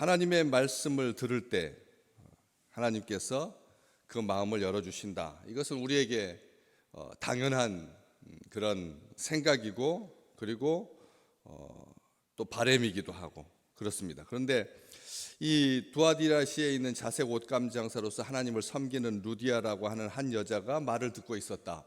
하나님의 말씀을 들을 때 하나님께서 그 마음을 열어주신다. 이것은 우리에게 당연한 그런 생각이고, 그리고 또 바람이기도 하고 그렇습니다. 그런데 이 두아디라시에 있는 자색 옷감 장사로서 하나님을 섬기는 루디아라고 하는 한 여자가 말을 듣고 있었다.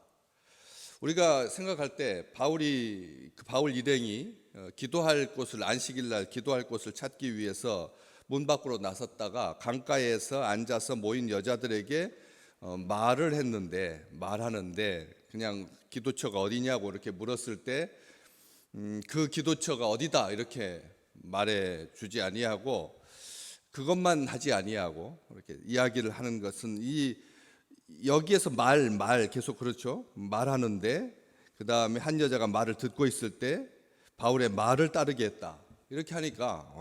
우리가 생각할 때 바울 일행이 기도할 곳을, 안식일 날 기도할 곳을 찾기 위해서 문 밖으로 나섰다가 강가에서 앉아서 모인 여자들에게 말하는데 그냥 기도처가 어디냐고 이렇게 물었을 때 그 기도처가 어디다 이렇게 말해 주지 아니하고, 그것만 하지 아니하고 이렇게 이야기를 하는 것은 여기에서 계속 그렇죠. 말하는데 그 다음에 한 여자가 말을 듣고 있을 때 바울의 말을 따르게 했다. 이렇게 하니까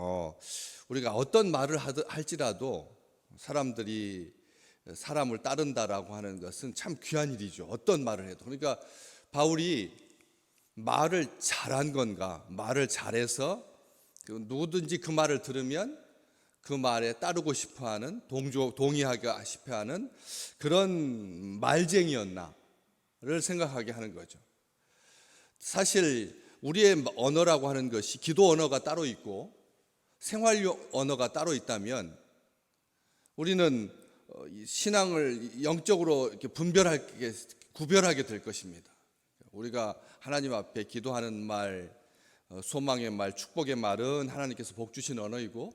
우리가 어떤 말을 할지라도 사람들이 사람을 따른다라고 하는 것은 참 귀한 일이죠. 어떤 말을 해도. 그러니까 바울이 말을 잘한 건가, 말을 잘해서 누구든지 그 말을 들으면 그 말에 따르고 싶어하는, 동의하기 싶어하는 그런 말쟁이였나를 생각하게 하는 거죠. 사실 우리의 언어라고 하는 것이 기도 언어가 따로 있고 생활용 언어가 따로 있다면 우리는 신앙을 영적으로 이렇게 구별하게 될 것입니다. 우리가 하나님 앞에 기도하는 말, 소망의 말, 축복의 말은 하나님께서 복 주신 언어이고,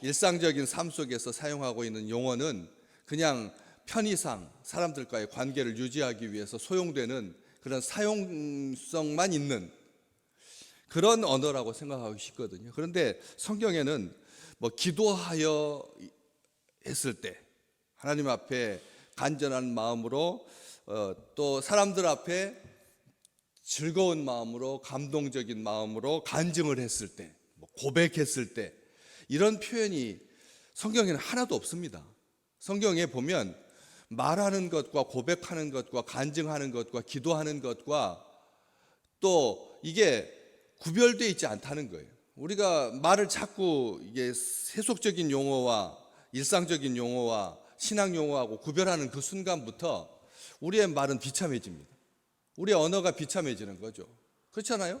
일상적인 삶 속에서 사용하고 있는 용어는 그냥 편의상 사람들과의 관계를 유지하기 위해서 소용되는 그런 사용성만 있는 그런 언어라고 생각하고 싶거든요. 그런데 성경에는 기도하여 했을 때 하나님 앞에 간절한 마음으로, 또 사람들 앞에 즐거운 마음으로, 감동적인 마음으로 간증을 했을 때, 고백했을 때, 이런 표현이 성경에는 하나도 없습니다. 성경에 보면 말하는 것과 고백하는 것과 간증하는 것과 기도하는 것과 또 이게 구별되어 있지 않다는 거예요. 우리가 말을 자꾸 이게 세속적인 용어와 일상적인 용어와 신앙 용어하고 구별하는 그 순간부터 우리의 말은 비참해집니다. 우리의 언어가 비참해지는 거죠. 그렇잖아요?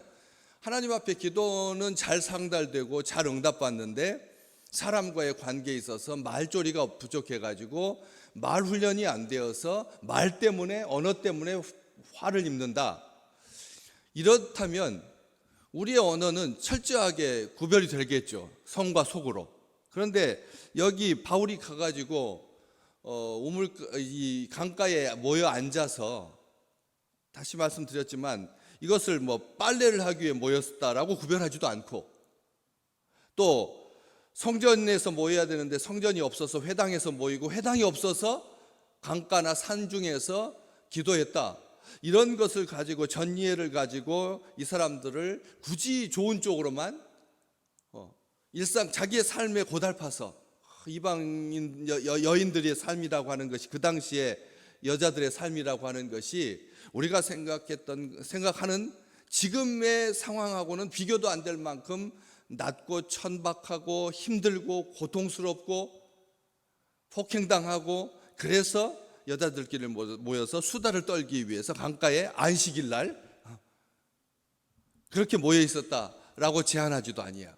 하나님 앞에 기도는 잘 상달되고 잘 응답받는데 사람과의 관계에 있어서 말조리가 부족해가지고 말 훈련이 안 되어서 말 때문에, 언어 때문에 화를 입는다. 이렇다면 우리의 언어는 철저하게 구별이 되겠죠. 성과 속으로. 그런데 여기 바울이 가가지고 이 강가에 모여 앉아서, 다시 말씀드렸지만 이것을 빨래를 하기 위해 모였다라고 구별하지도 않고, 또 성전에서 모여야 되는데 성전이 없어서 회당에서 모이고, 회당이 없어서 강가나 산중에서 기도했다. 이런 것을 가지고, 전이해를 가지고 이 사람들을 굳이 좋은 쪽으로만 일상 자기의 삶에 고달파서, 이방인 여인들의 삶이라고 하는 것이, 그 당시에 여자들의 삶이라고 하는 것이 우리가 생각하는 지금의 상황하고는 비교도 안 될 만큼 낮고 천박하고 힘들고 고통스럽고 폭행당하고, 그래서 여자들끼리 모여서 수다를 떨기 위해서 강가에 안식일 날 그렇게 모여 있었다라고 제안하지도 아니야.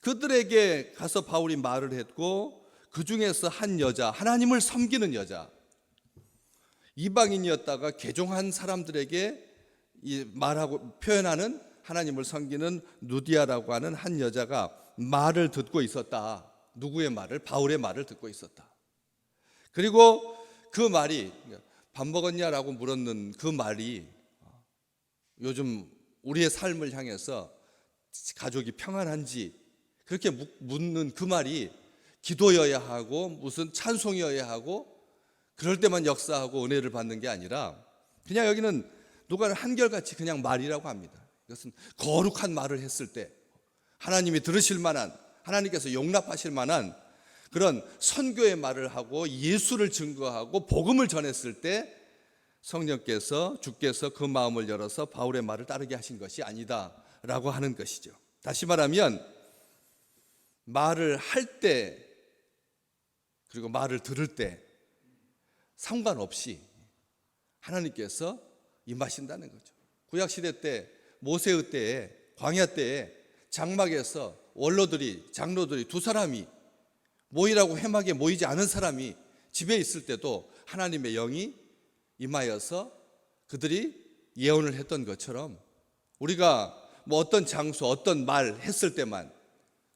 그들에게 가서 바울이 말을 했고, 그 중에서 한 여자, 하나님을 섬기는 여자, 이방인이었다가 개종한 사람들에게 말하고 표현하는 하나님을 섬기는 누디아라고 하는 한 여자가 말을 듣고 있었다. 누구의 말을? 바울의 말을 듣고 있었다. 그리고 그 말이, 밥 먹었냐라고 물었는 그 말이, 요즘 우리의 삶을 향해서 가족이 평안한지 그렇게 묻는 그 말이 기도여야 하고 무슨 찬송이어야 하고 그럴 때만 역사하고 은혜를 받는 게 아니라, 그냥 여기는 누가 한결같이 그냥 말이라고 합니다. 이것은 거룩한 말을 했을 때 하나님이 들으실 만한, 하나님께서 용납하실 만한 그런 선교의 말을 하고 예수를 증거하고 복음을 전했을 때 성령께서, 주께서 그 마음을 열어서 바울의 말을 따르게 하신 것이 아니다라고 하는 것이죠. 다시 말하면 말을 할 때 그리고 말을 들을 때 상관없이 하나님께서 임하신다는 거죠. 구약시대 때 모세의 때에 광야 때에 장막에서 원로들이 장로들이 두 사람이 모이라고 회막에 모이지 않은 사람이 집에 있을 때도 하나님의 영이 임하여서 그들이 예언을 했던 것처럼 우리가 뭐 어떤 장소 어떤 말 했을 때만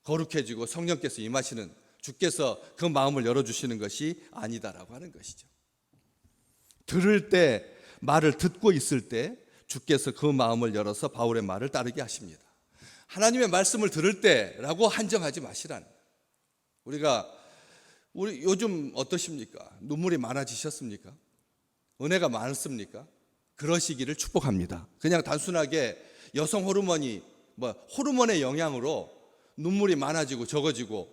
거룩해지고 성령께서 임하시는 주께서 그 마음을 열어주시는 것이 아니다라고 하는 것이죠. 들을 때 말을 듣고 있을 때 주께서 그 마음을 열어서 바울의 말을 따르게 하십니다. 하나님의 말씀을 들을 때라고 한정하지 마시라는. 우리 요즘 어떠십니까? 눈물이 많아지셨습니까? 은혜가 많습니까? 그러시기를 축복합니다. 그냥 단순하게 여성 호르몬이 호르몬의 영향으로 눈물이 많아지고 적어지고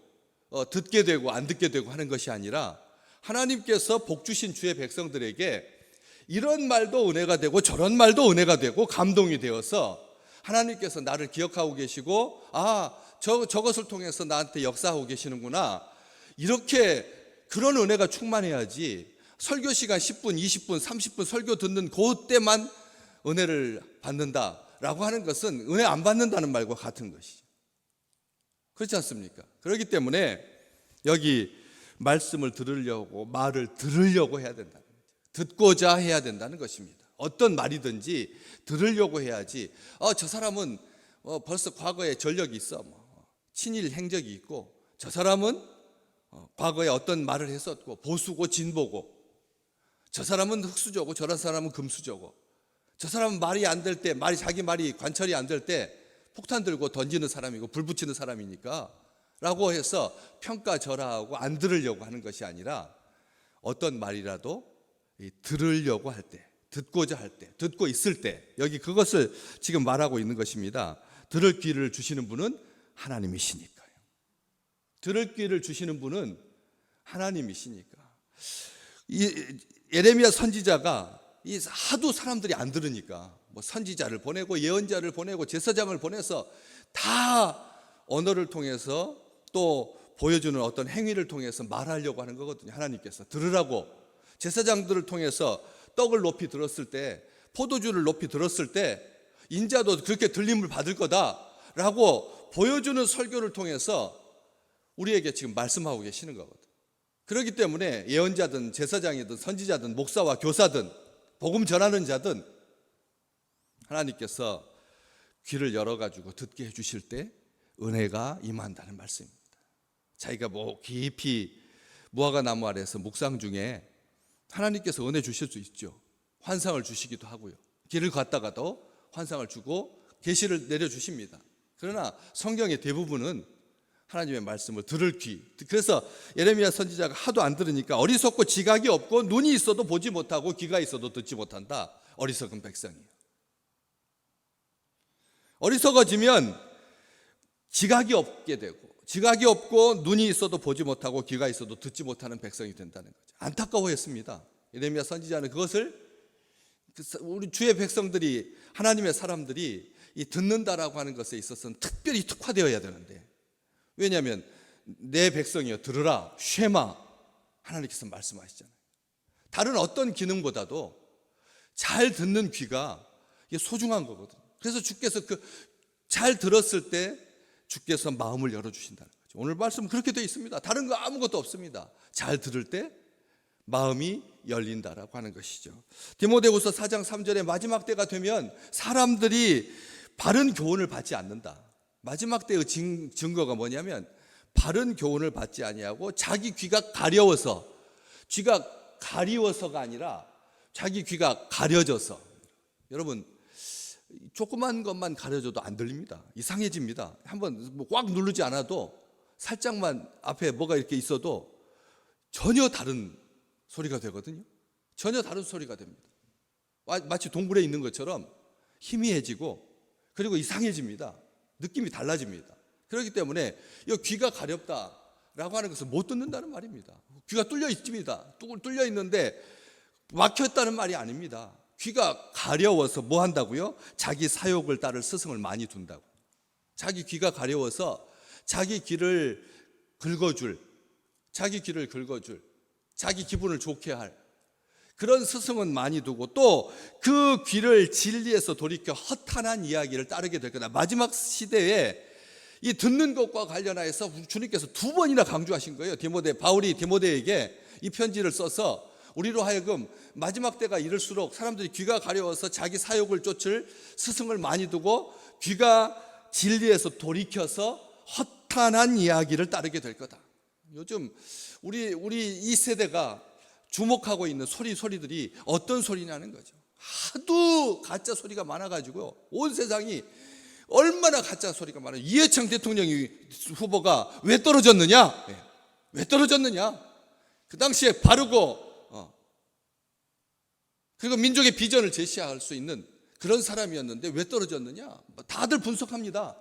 듣게 되고 안 듣게 되고 하는 것이 아니라 하나님께서 복 주신 주의 백성들에게 이런 말도 은혜가 되고 저런 말도 은혜가 되고 감동이 되어서 하나님께서 나를 기억하고 계시고 저것을 통해서 나한테 역사하고 계시는구나, 이렇게 그런 은혜가 충만해야지 설교 시간 10분, 20분, 30분 설교 듣는 그때만 은혜를 받는다라고 하는 것은 은혜 안 받는다는 말과 같은 것이죠. 그렇지 않습니까? 그렇기 때문에 여기 말씀을 들으려고 말을 들으려고 해야 된다는 거죠. 듣고자 해야 된다는 것입니다. 어떤 말이든지 들으려고 해야지 저 사람은 벌써 과거에 전력이 있어, 친일 행적이 있고, 저 사람은 과거에 어떤 말을 했었고 보수고 진보고, 저 사람은 흑수저고 저런 사람은 금수저고, 저 사람은 말이 안 될 때 자기 말이 관철이 안 될 때 폭탄 들고 던지는 사람이고 불 붙이는 사람이니까 라고 해서 평가절하하고 안 들으려고 하는 것이 아니라 어떤 말이라도 들으려고 할 때, 듣고자 할 때, 듣고 있을 때, 여기 그것을 지금 말하고 있는 것입니다. 들을 귀를 주시는 분은 하나님이시니까요. 들을 귀를 주시는 분은 하나님이시니까. 예레미야 선지자가 하도 사람들이 안 들으니까 선지자를 보내고 예언자를 보내고 제사장을 보내서 다 언어를 통해서 또 보여주는 어떤 행위를 통해서 말하려고 하는 거거든요. 하나님께서 들으라고. 제사장들을 통해서 떡을 높이 들었을 때, 포도주를 높이 들었을 때 인자도 그렇게 들림을 받을 거다라고 보여주는 설교를 통해서 우리에게 지금 말씀하고 계시는 거거든. 그렇기 때문에 예언자든 제사장이든 선지자든 목사와 교사든 복음 전하는 자든 하나님께서 귀를 열어가지고 듣게 해주실 때 은혜가 임한다는 말씀입니다. 자기가 깊이 무화과 나무 아래에서 묵상 중에 하나님께서 은혜 주실 수 있죠. 환상을 주시기도 하고요. 길을 갔다가도 환상을 주고 계시를 내려주십니다. 그러나 성경의 대부분은 하나님의 말씀을 들을 귀. 그래서 예레미야 선지자가 하도 안 들으니까 어리석고 지각이 없고 눈이 있어도 보지 못하고 귀가 있어도 듣지 못한다. 어리석은 백성이에요. 어리석어지면 지각이 없게 되고, 지각이 없고 눈이 있어도 보지 못하고 귀가 있어도 듣지 못하는 백성이 된다는 거죠. 안타까워했습니다. 예레미야 선지자는 그것을 우리 주의 백성들이, 하나님의 사람들이 이 듣는다라고 하는 것에 있어서는 특별히 특화되어야 되는데, 왜냐하면 내 백성이여 들으라 쉐마, 하나님께서 말씀하시잖아요. 다른 어떤 기능보다도 잘 듣는 귀가 소중한 거거든요. 그래서 주께서 잘 들었을 때 주께서 마음을 열어주신다는 거죠. 오늘 말씀 그렇게 되어 있습니다. 다른 거 아무것도 없습니다. 잘 들을 때 마음이 열린다라고 하는 것이죠. 디모데후서 4장 3절에 마지막 때가 되면 사람들이 바른 교훈을 받지 않는다. 마지막 때의 증거가 뭐냐면 바른 교훈을 받지 아니하고 자기 귀가 가려워서, 귀가 가리워서가 아니라 자기 귀가 가려져서. 여러분, 조그만 것만 가려져도 안 들립니다. 이상해집니다. 한번 꽉 누르지 않아도 살짝만 앞에 뭐가 이렇게 있어도 전혀 다른 소리가 되거든요. 전혀 다른 소리가 됩니다. 마치 동굴에 있는 것처럼 희미해지고 그리고 이상해집니다. 느낌이 달라집니다. 그렇기 때문에 이 귀가 가렵다라고 하는 것은 못 듣는다는 말입니다. 귀가 뚫려 있습니다. 뚫려 있는데 막혔다는 말이 아닙니다. 귀가 가려워서 뭐 한다고요? 자기 사욕을 따를 스승을 많이 둔다고. 자기 귀가 가려워서 자기 귀를 긁어줄, 자기 기분을 좋게 할 그런 스승은 많이 두고 또 그 귀를 진리에서 돌이켜 허탄한 이야기를 따르게 될 거다. 마지막 시대에 이 듣는 것과 관련하여서 주님께서 2번이나 강조하신 거예요. 바울이 디모데에게 이 편지를 써서 우리로 하여금 마지막 때가 이를수록 사람들이 귀가 가려워서 자기 사욕을 쫓을 스승을 많이 두고 귀가 진리에서 돌이켜서 허탄한 이야기를 따르게 될 거다. 요즘 우리 이 세대가 주목하고 있는 소리들이 어떤 소리냐는 거죠. 하도 가짜 소리가 많아가지고 온 세상이 얼마나 가짜 소리가 많아요. 이해창 대통령 후보가 왜 떨어졌느냐? 왜 떨어졌느냐? 그 당시에 바르고 그리고 민족의 비전을 제시할 수 있는 그런 사람이었는데 왜 떨어졌느냐? 다들 분석합니다.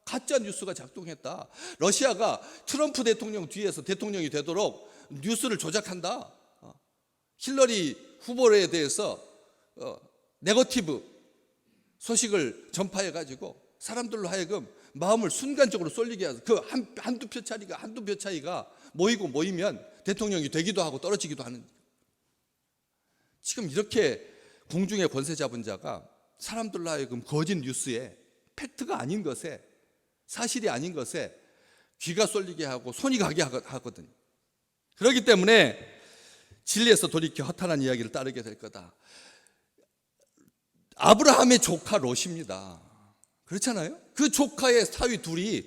가짜 뉴스가 작동했다. 러시아가 트럼프 대통령 뒤에서 대통령이 되도록 뉴스를 조작한다. 힐러리 후보에 대해서 네거티브 소식을 전파해가지고 사람들로 하여금 마음을 순간적으로 쏠리게 해서 그 한두 표 차이가 모이면 대통령이 되기도 하고 떨어지기도 하는. 지금 이렇게 공중의 권세 잡은 자가 사람들로 하여금 거짓 뉴스에 팩트가 아닌 것에 사실이 아닌 것에 귀가 쏠리게 하고 손이 가게 하거든요. 그렇기 때문에 진리에서 돌이켜 허탄한 이야기를 따르게 될 거다. 아브라함의 조카 롯입니다. 그렇잖아요? 그 조카의 사위 둘이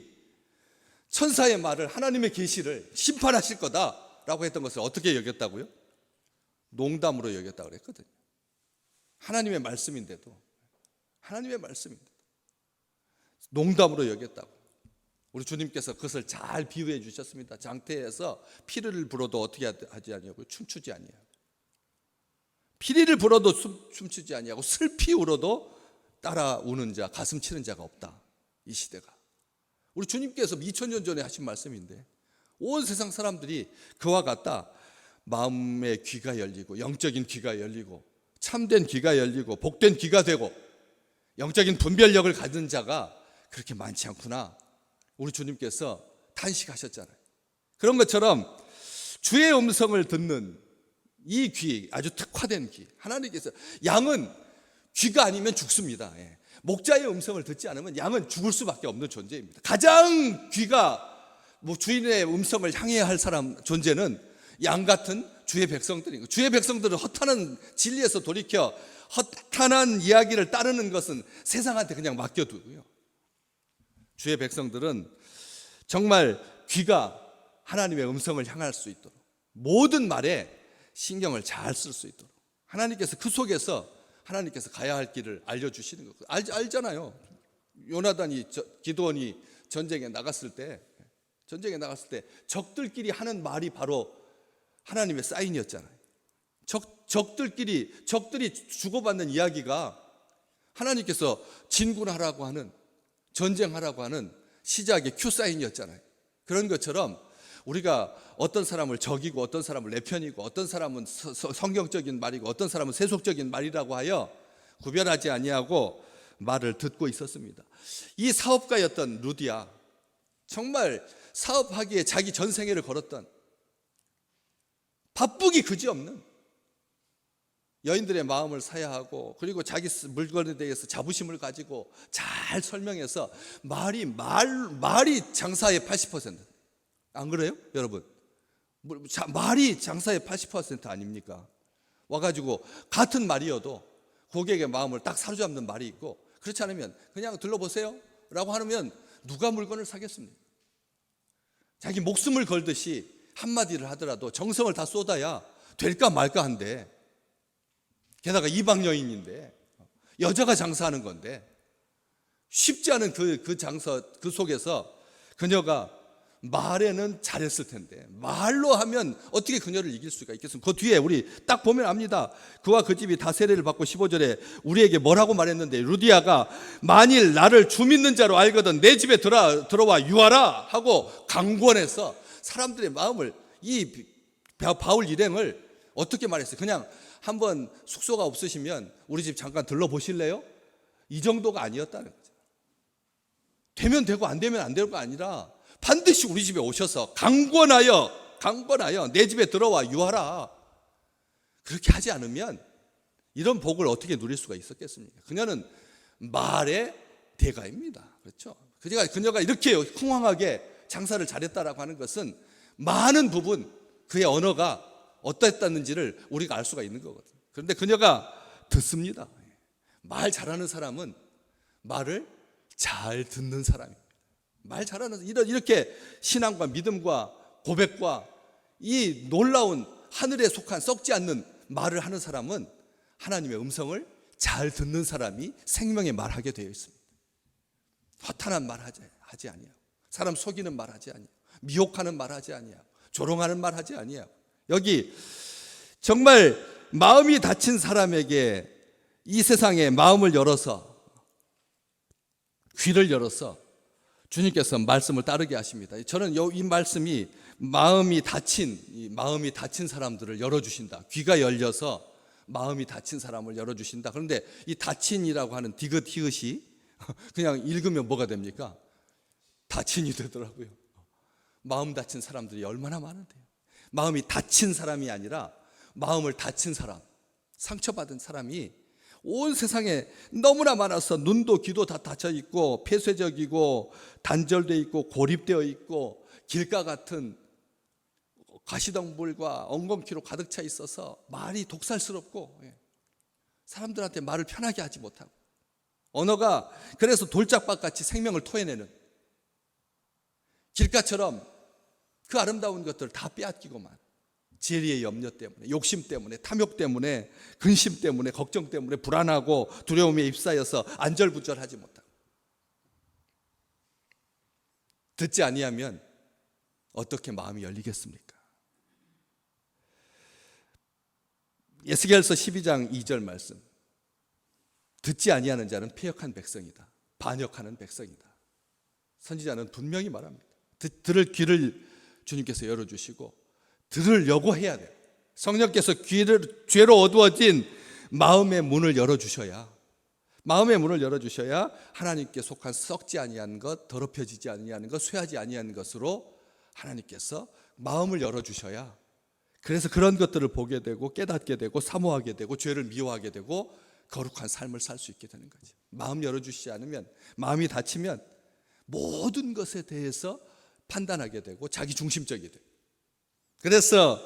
천사의 말을 하나님의 계시를 심판하실 거다라고 했던 것을 어떻게 여겼다고요? 농담으로 여겼다고 그랬거든요. 하나님의 말씀인데도 농담으로 여겼다고. 우리 주님께서 그것을 잘 비유해 주셨습니다. 장태에서 피를 불어도 어떻게 하지 아니하고 춤추지 아니하고, 피리를 불어도 춤추지 아니하고 슬피 울어도 따라 우는 자, 가슴 치는 자가 없다. 이 시대가. 우리 주님께서 2000년 전에 하신 말씀인데 온 세상 사람들이 그와 같다. 마음의 귀가 열리고 영적인 귀가 열리고 참된 귀가 열리고 복된 귀가 되고 영적인 분별력을 가진 자가 그렇게 많지 않구나. 우리 주님께서 탄식하셨잖아요. 그런 것처럼 주의 음성을 듣는 이 귀, 아주 특화된 귀. 하나님께서 양은 귀가 아니면 죽습니다. 목자의 음성을 듣지 않으면 양은 죽을 수밖에 없는 존재입니다. 가장 귀가 주인의 음성을 향해야 할 사람 존재는 양 같은 주의 백성들이고, 주의 백성들은 허탄한 진리에서 돌이켜 허탄한 이야기를 따르는 것은 세상한테 그냥 맡겨두고요. 주의 백성들은 정말 귀가 하나님의 음성을 향할 수 있도록 모든 말에 신경을 잘 쓸 수 있도록 하나님께서 그 속에서 하나님께서 가야 할 길을 알려주시는 거 알잖아요. 기드온이 전쟁에 나갔을 때 적들끼리 하는 말이 바로 하나님의 사인이었잖아요. 적들이 주고받는 이야기가 하나님께서 진군하라고 하는, 전쟁하라고 하는 시작의 큐 사인이었잖아요. 그런 것처럼 우리가 어떤 사람을 적이고 어떤 사람을 내 편이고 어떤 사람은 성경적인 말이고 어떤 사람은 세속적인 말이라고 하여 구별하지 아니하고 말을 듣고 있었습니다. 이 사업가였던 루디아, 정말 사업하기에 자기 전생애를 걸었던 바쁘기 그지없는 여인들의 마음을 사야 하고, 그리고 자기 물건에 대해서 자부심을 가지고 잘 설명해서 말이 장사의 80%. 안 그래요? 여러분, 말이 장사의 80% 아닙니까? 와가지고 같은 말이어도 고객의 마음을 딱 사로잡는 말이 있고, 그렇지 않으면 그냥 들러보세요 라고 하면 누가 물건을 사겠습니까? 자기 목숨을 걸듯이 한마디를 하더라도 정성을 다 쏟아야 될까 말까 한데, 게다가 이방 여인인데 여자가 장사하는 건데 쉽지 않은 그 장사, 그 속에서 그녀가 말에는 잘했을 텐데 말로 하면 어떻게 그녀를 이길 수가 있겠습니까? 그 뒤에 우리 딱 보면 압니다. 그와 그 집이 다 세례를 받고 15절에 우리에게 뭐라고 말했는데, 루디아가 만일 나를 주 믿는 자로 알거든 내 집에 들어와 유하라 하고 강권해서 사람들의 마음을, 이 바울 일행을 어떻게 말했어요? 그냥 한번 숙소가 없으시면 우리 집 잠깐 들러보실래요? 이 정도가 아니었다는 거죠. 되면 되고 안 되면 안 되는 거 아니라 반드시 우리 집에 오셔서 강권하여 내 집에 들어와 유하라. 그렇게 하지 않으면 이런 복을 어떻게 누릴 수가 있었겠습니까? 그녀는 말의 대가입니다. 그렇죠? 그녀가 이렇게 흥황하게 장사를 잘했다라고 하는 것은 많은 부분 그의 언어가 어떠했다는지를 우리가 알 수가 있는 거거든요. 그런데 그녀가 듣습니다. 말 잘하는 사람은 말을 잘 듣는 사람입니다. 말 잘하는 이렇게 신앙과 믿음과 고백과 이 놀라운 하늘에 속한 썩지 않는 말을 하는 사람은 하나님의 음성을 잘 듣는 사람이 생명의 말하게 되어 있습니다. 허탄한 말 하지 아니하고, 사람 속이는 말 하지 아니하고, 미혹하는 말 하지 아니하고, 조롱하는 말 하지 아니하고. 여기 정말 마음이 닫힌 사람에게 이 세상에 마음을 열어서, 귀를 열어서 주님께서 말씀을 따르게 하십니다. 저는 이 말씀이 마음이 닫힌 사람들을 열어주신다. 귀가 열려서 마음이 닫힌 사람을 열어주신다. 그런데 이 닫힌이라고 하는 디귿 히읗이 그냥 읽으면 뭐가 됩니까? 닫힌이 되더라고요. 마음 닫힌 사람들이 얼마나 많은데요. 마음이 닫힌 사람이 아니라 마음을 닫힌 사람, 상처받은 사람이 온 세상에 너무나 많아서 눈도 귀도 다 닫혀 있고 폐쇄적이고 단절되어 있고 고립되어 있고 길가 같은 가시덤불과 엉겅퀴로 가득 차 있어서 말이 독살스럽고 사람들한테 말을 편하게 하지 못하고 언어가 그래서 돌짝밭같이 생명을 토해내는 길가처럼 그 아름다운 것들을 다 빼앗기고만 재리의 염려 때문에, 욕심 때문에, 탐욕 때문에, 근심 때문에, 걱정 때문에 불안하고 두려움에 휩싸여서 안절부절하지 못하고 듣지 아니하면 어떻게 마음이 열리겠습니까? 에스겔서 12장 2절 말씀, 듣지 아니하는 자는 패역한 백성이다, 반역하는 백성이다. 선지자는 분명히 말합니다. 들을 귀를 주님께서 열어주시고 들으려고 해야 돼요. 성령께서 죄로 어두워진 마음의 문을 열어주셔야, 하나님께 속한 썩지 아니한 것, 더럽혀지지 아니한 것, 쇠하지 아니한 것으로 하나님께서 마음을 열어주셔야, 그래서 그런 것들을 보게 되고 깨닫게 되고 사모하게 되고 죄를 미워하게 되고 거룩한 삶을 살 수 있게 되는 거죠. 마음 열어주시지 않으면, 마음이 닫히면 모든 것에 대해서 판단하게 되고 자기 중심적이 돼요. 그래서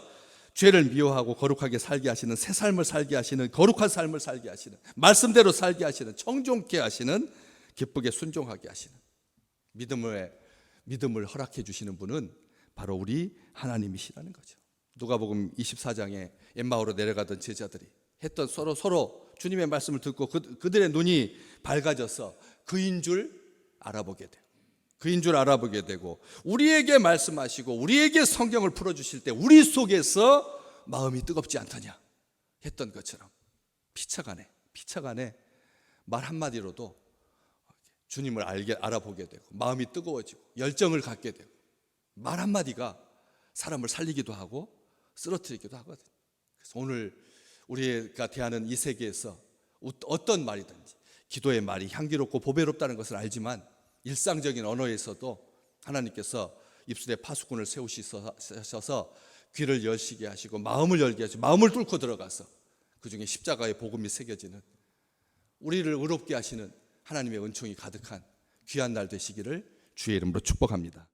죄를 미워하고 거룩하게 살게 하시는, 새 삶을 살게 하시는, 거룩한 삶을 살게 하시는, 말씀대로 살게 하시는, 청종케 하시는, 기쁘게 순종하게 하시는 믿음을 허락해 주시는 분은 바로 우리 하나님이시라는 거죠. 누가복음 24장에 엠마오로 내려가던 제자들이 했던 서로 주님의 말씀을 듣고 그들의 눈이 밝아져서 그인 줄 알아보게 돼요. 그인 줄 알아보게 되고 우리에게 말씀하시고 우리에게 성경을 풀어주실 때 우리 속에서 마음이 뜨겁지 않더냐 했던 것처럼 피차간에 말 한마디로도 주님을 알아보게 되고 마음이 뜨거워지고 열정을 갖게 되고 말 한마디가 사람을 살리기도 하고 쓰러뜨리기도 하거든요. 그래서 오늘 우리가 대하는 이 세계에서 어떤 말이든지 기도의 말이 향기롭고 보배롭다는 것을 알지만 일상적인 언어에서도 하나님께서 입술에 파수꾼을 세우셔서 귀를 열시게 하시고 마음을 열게 하시고 마음을 뚫고 들어가서 그 중에 십자가의 복음이 새겨지는, 우리를 의롭게 하시는 하나님의 은총이 가득한 귀한 날 되시기를 주의 이름으로 축복합니다.